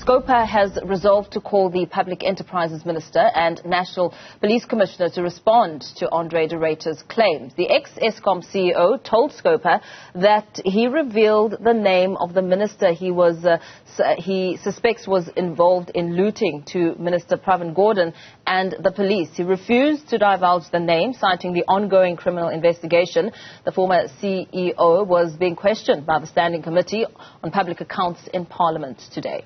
Scopa has resolved to call the Public Enterprises Minister and National Police Commissioner to respond to Andre De Ryter's claims. The ex-Eskom CEO told Scopa that he revealed the name of the minister he suspects was involved in looting to Minister Pravin Gordhan and the police. He refused to divulge the name, citing the ongoing criminal investigation. The former CEO was being questioned by the Standing Committee on Public Accounts in Parliament today.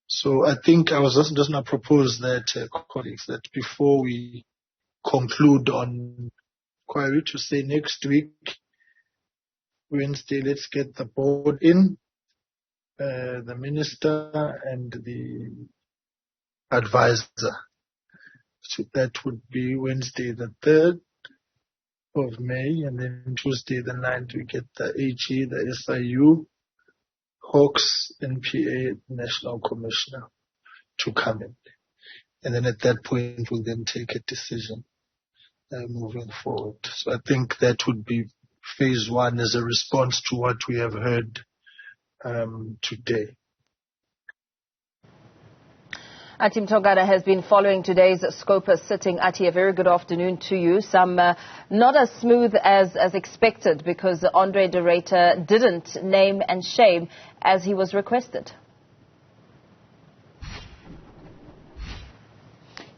So I think I was just going to propose that, colleagues, that before we conclude on inquiry, to say next week, Wednesday, let's get the board in, the minister and the advisor. So that would be Wednesday the 3rd of May, and then Tuesday the 9th we get the AG, the SIU, Hawks, NPA, National Commissioner to come in. And then at that point we'll then take a decision moving forward. So I think that would be phase one as a response to what we have heard today. Athi Mtongana has been following today's Scopa sitting. Athi, a very good afternoon to you. Some not as smooth as expected, because Andre De Ryter didn't name and shame as he was requested.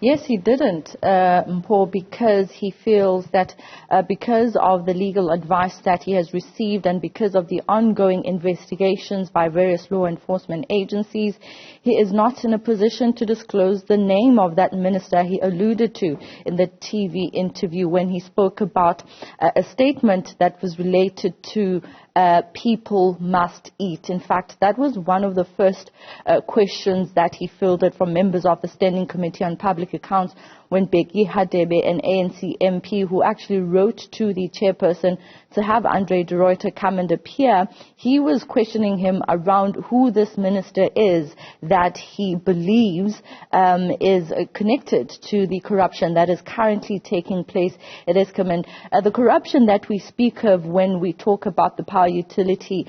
Yes, he didn't, Mpho, because he feels that because of the legal advice that he has received and because of the ongoing investigations by various law enforcement agencies, he is not in a position to disclose the name of that minister he alluded to in the TV interview when he spoke about a statement that was related to people must eat. In fact, that was one of the first questions that he fielded from members of the Standing Committee on Public Accounts when Bheki Hadebe, an ANC MP who actually wrote to the chairperson to have Andre De Ryter come and appear. He was questioning him around who this minister is that he believes is connected to the corruption that is currently taking place at Eskom. And the corruption that we speak of when we talk about the power utility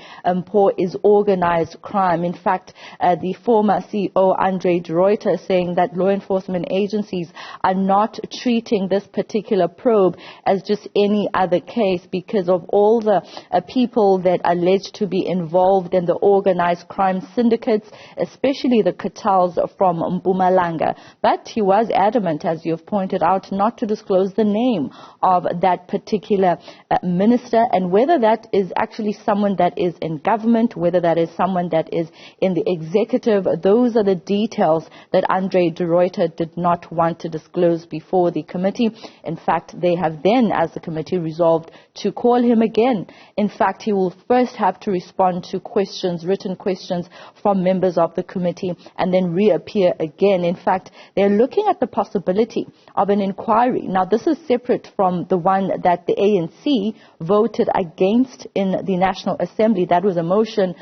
is organized crime. In fact, the former CEO Andre De Ryter saying that law enforcement agencies are not treating this particular probe as just any other case because of all the people that are alleged to be involved in the organized crime syndicates, especially the cartels from Mpumalanga. But he was adamant, as you have pointed out, not to disclose the name of that particular minister, and whether that is actually someone that is in government, whether that is someone that is in the executive. Those are the details that Andre De Ryter did not want to disclose before the committee. In fact, they have then, as the committee, resolved to call him again. In fact, he will first have to respond to questions, written questions from members of the committee, and then reappear again. In fact, they're looking at the possibility of an inquiry. Now, this is separate from the one that the ANC voted against in the National Assembly. That was a motion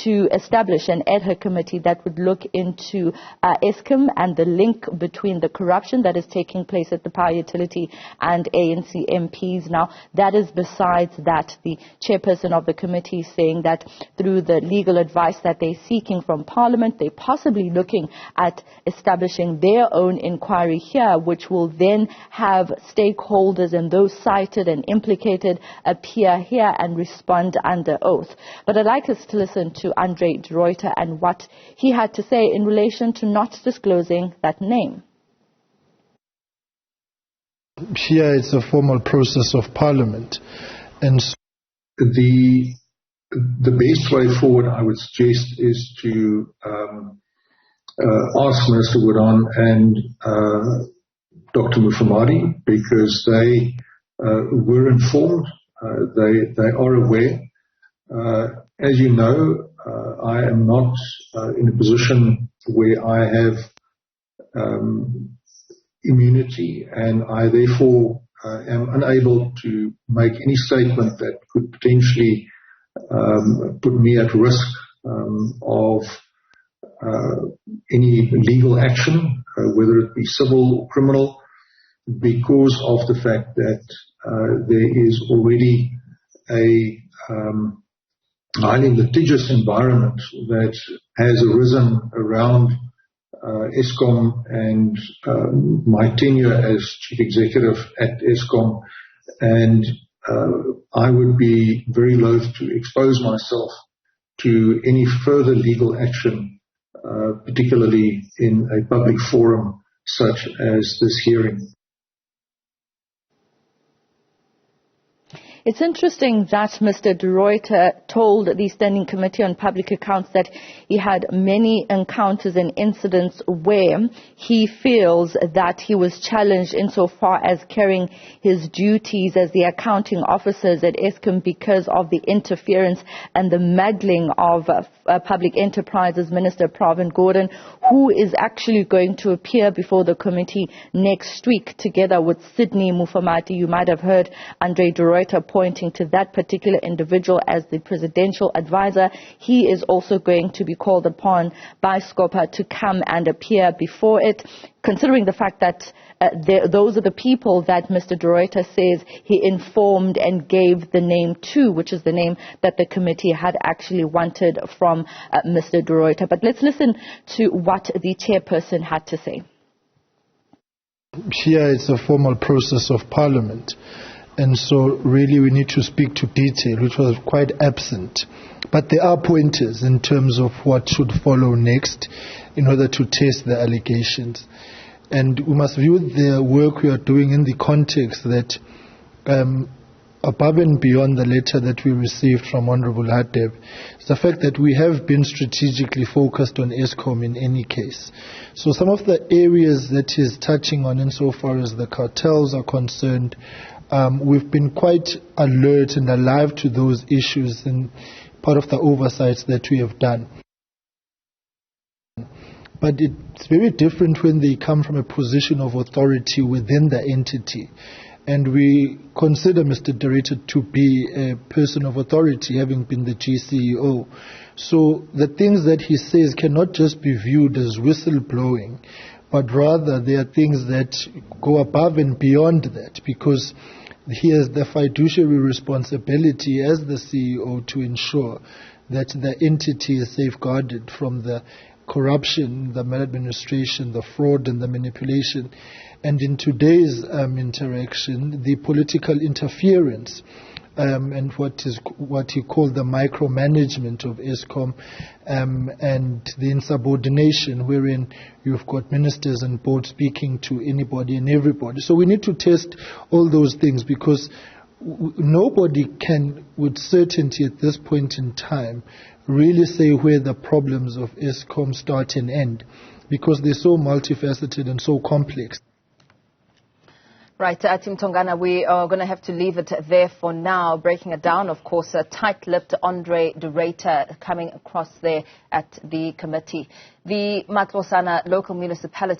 to establish an ad hoc committee that would look into Eskom and the link between the corruption that is taking place at the power utility and ANC MPs. Now, that is besides that. The chairperson of the committee saying that through the legal advice that they're seeking from Parliament, they're possibly looking at establishing their own inquiry here, which will then have stakeholders and those cited and implicated appear here and respond under oath. But I'd like us to listen to Andre De Ryter and what he had to say in relation to not disclosing that name. Here it's a formal process of Parliament, and so the best way forward, I would suggest, is to ask Minister Gordhan and Dr. Mufamadi, because they were informed, they are aware. As you know, I am not in a position where I have immunity, and I therefore am unable to make any statement that could potentially put me at risk of any legal action, whether it be civil or criminal, because of the fact that there is already a highly litigious environment that has arisen around Eskom and my tenure as chief executive at Eskom, and I would be very loath to expose myself to any further legal action, particularly in a public forum such as this hearing. It's interesting that Mr. De Ryter told the Standing Committee on Public Accounts that he had many encounters and incidents where he feels that he was challenged insofar as carrying his duties as the accounting officers at Eskom because of the interference and the meddling of Public Enterprises Minister Pravin Gordhan, who is actually going to appear before the committee next week together with Sydney Mufamadi. You might have heard Andre De Ryter pointing to that particular individual as the presidential advisor. He is also going to be called upon by Scopa to come and appear before it, considering the fact that those are the people that Mr. De Ryter says he informed and gave the name to, which is the name that the committee had actually wanted from Mr. De Ryter. But let's listen to what the chairperson had to say. Here it's a formal process of Parliament, and so really we need to speak to detail, which was quite absent. But there are pointers in terms of what should follow next in order to test the allegations. And we must view the work we are doing in the context that above and beyond the letter that we received from Honorable Hadeb, is the fact that we have been strategically focused on Eskom in any case. So some of the areas that he's touching on insofar as the cartels are concerned, we've been quite alert and alive to those issues in part of the oversights that we have done. But it's very different when they come from a position of authority within the entity. And we consider Mr. De Ryter to be a person of authority, having been the GCEO. So the things that he says cannot just be viewed as whistleblowing, but rather they are things that go above and beyond that, because he has the fiduciary responsibility as the CEO to ensure that the entity is safeguarded from the corruption, the maladministration, the fraud and the manipulation. And in today's interaction, the political interference and what he called the micromanagement of Eskom and the insubordination, wherein you've got ministers and boards speaking to anybody and everybody. So we need to test all those things, because nobody can with certainty at this point in time really say where the problems of Eskom start and end, because they're so multifaceted and so complex. Right, Athi Mtongana, we are going to have to leave it there for now. Breaking it down, of course, a tight-lipped Andre De Ryter coming across there at the committee. The Matlosana local municipality